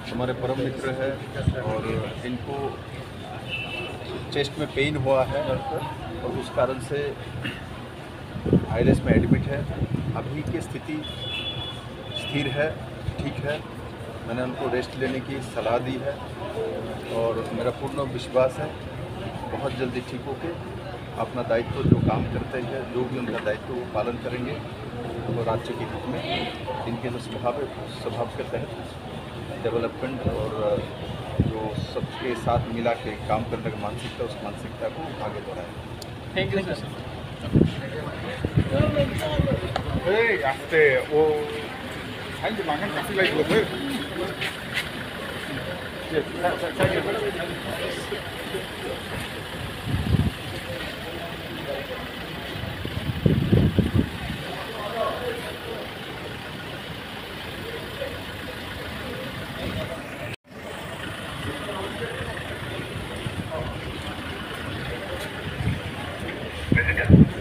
हमारे परम मित्र है और इनको चेस्ट में पेन हुआ है और उस कारण से आईएलएस में एडमिट है। अभी की स्थिति स्थिर है, ठीक है। मैंने उनको रेस्ट लेने की सलाह दी है और मेरा पूर्ण विश्वास है बहुत जल्दी ठीक होके अपना दायित्व जो काम करते हैं, जो भी उनका दायित्व वो पालन करेंगे और राज्य के हित में इनके जो स्वभाव के तहत डेवलपमेंट और जो सबके साथ मिला के काम करने की मानसिकता, उस मानसिकता को आगे बढ़ाएं। Thank you sir. आस्ते वो 한지 망한 가스가 있거든. President.